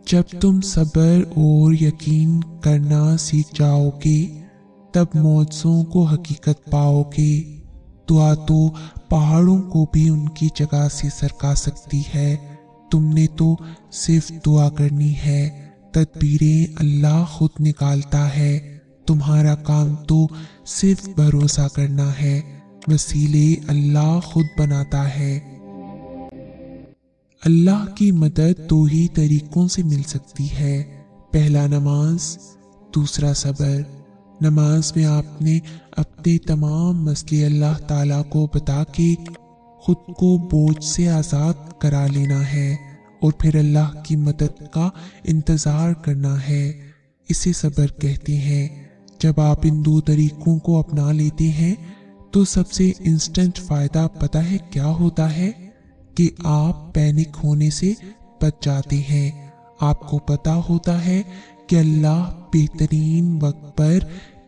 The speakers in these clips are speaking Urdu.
جب تم صبر اور یقین کرنا سیکھ جاؤ گے تب معجزوں کو حقیقت پاؤ گے۔ دعا تو پہاڑوں کو بھی ان کی جگہ سے سرکا سکتی ہے، تم نے تو صرف دعا کرنی ہے، تدبیریں اللہ خود نکالتا ہے، تمہارا کام تو صرف بھروسہ کرنا ہے، وسیلے اللہ خود بناتا ہے۔ اللہ کی مدد دو ہی طریقوں سے مل سکتی ہے، پہلا نماز، دوسرا صبر۔ نماز میں آپ نے اپنے تمام مسئلے اللہ تعالیٰ کو بتا کے خود کو بوجھ سے آزاد کرا لینا ہے اور پھر اللہ کی مدد کا انتظار کرنا ہے، اسے صبر کہتے ہیں۔ جب آپ ان دو طریقوں کو اپنا لیتے ہیں تو سب سے انسٹنٹ فائدہ پتہ ہے کیا ہوتا ہے؟ کہ آپ پینک ہونے سے بچ جاتے ہیں۔ آپ کو پتہ ہوتا ہے کہ اللہ بہترین وقت پر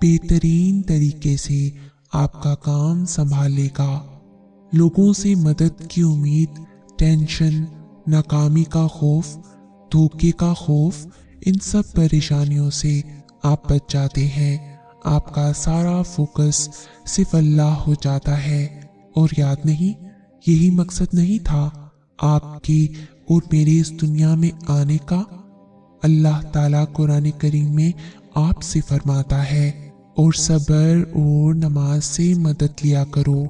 بہترین طریقے سے آپ کا کام سنبھال لے گا۔ لوگوں سے مدد کی امید، ٹینشن، ناکامی کا خوف، دھوکے کا خوف، ان سب پریشانیوں سے آپ بچ جاتے ہیں۔ آپ کا سارا فوکس صرف اللہ ہو جاتا ہے، اور یاد نہیں، یہی مقصد نہیں تھا آپ کے اور میرے اس دنیا میں آنے کا؟ اللہ تعالیٰ قرآن کریم میں آپ سے فرماتا ہے، اور صبر اور نماز سے مدد لیا کرو۔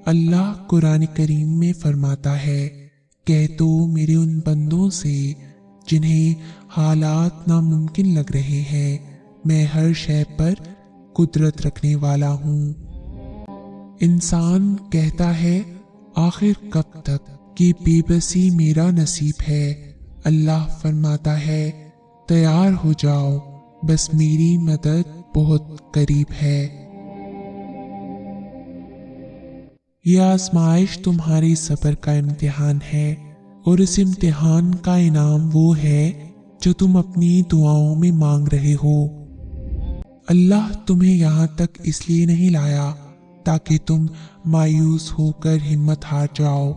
اللہ قرآن کریم میں فرماتا ہے، کہہ دو میرے ان بندوں سے جنہیں حالات ناممکن لگ رہے ہیں، میں ہر شے پر قدرت رکھنے والا ہوں۔ انسان کہتا ہے آخر کب تک کہ بے بسی میرا نصیب ہے، اللہ فرماتا ہے تیار ہو جاؤ، بس میری مدد بہت قریب ہے۔ یہ آزمائش تمہاری صبر کا امتحان ہے، اور اس امتحان کا انعام وہ ہے جو تم اپنی دعاؤں میں مانگ رہے ہو۔ اللہ تمہیں یہاں تک اس لیے نہیں لایا تاکہ تم مایوس ہو کر ہمت ہار جاؤ۔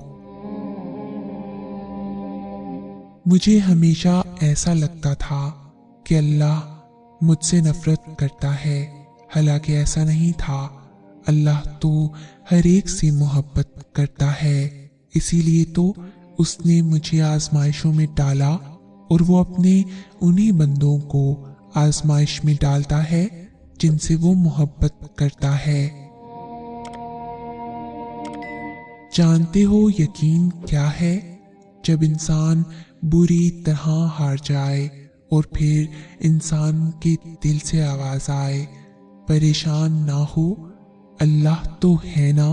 مجھے ہمیشہ ایسا لگتا تھا کہ اللہ مجھ سے نفرت کرتا ہے، حالانکہ ایسا نہیں تھا۔ اللہ تو ہر ایک سے محبت کرتا ہے، اسی لیے تو اس نے مجھے آزمائشوں میں ڈالا، اور وہ اپنے انہی بندوں کو آزمائش میں ڈالتا ہے جن سے وہ محبت کرتا ہے۔ جانتے ہو یقین کیا ہے؟ جب انسان بری طرح ہار جائے اور پھر انسان کے دل سے آواز آئے، پریشان نہ ہو، اللہ تو ہے نا۔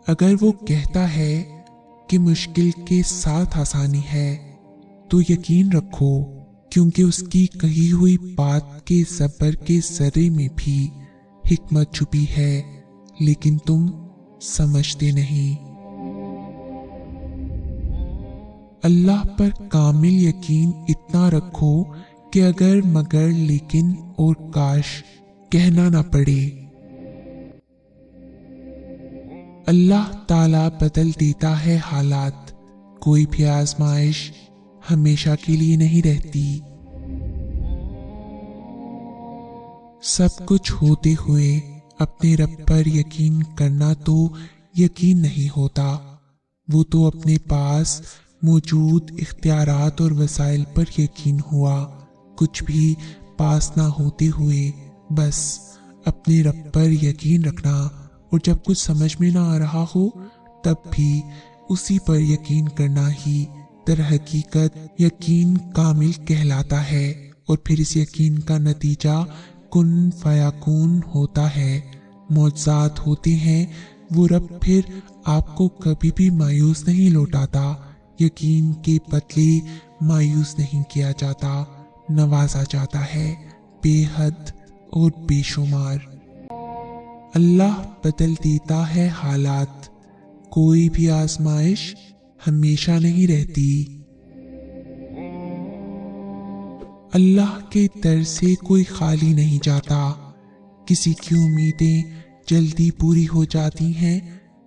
اگر وہ کہتا ہے کہ مشکل کے ساتھ آسانی ہے تو یقین رکھو، کیونکہ اس کی کہی ہوئی بات کے صبر کے ذرے میں بھی حکمت چھپی ہے، لیکن تم سمجھتے نہیں۔ اللہ پر کامل یقین اتنا رکھو کہ اگر مگر لیکن اور کاش کہنا نہ پڑے۔ اللہ تعالیٰ بدل دیتا ہے حالات، کوئی بھی آزمائش ہمیشہ کے لیے نہیں رہتی۔ سب کچھ ہوتے ہوئے اپنے رب پر یقین کرنا تو یقین نہیں ہوتا، وہ تو اپنے پاس موجود اختیارات اور وسائل پر یقین ہوا۔ کچھ بھی پاس نہ ہوتے ہوئے بس اپنے رب پر یقین رکھنا، اور جب کچھ سمجھ میں نہ آ رہا ہو تب بھی اسی پر یقین کرنا ہی در حقیقت یقین کامل کہلاتا ہے، اور پھر اس یقین کا نتیجہ کن فیکون ہوتا ہے، معجزات ہوتے ہیں۔ وہ رب پھر آپ کو کبھی بھی مایوس نہیں لوٹاتا، یقین کے بدلے مایوس نہیں کیا جاتا، نوازا جاتا ہے بے حد اور بے شمار۔ اللہ بدل دیتا ہے حالات، کوئی بھی آزمائش ہمیشہ نہیں رہتی۔ اللہ کے در سے کوئی خالی نہیں جاتا، کسی کی امیدیں جلدی پوری ہو جاتی ہیں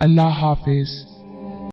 Allah Hafiz.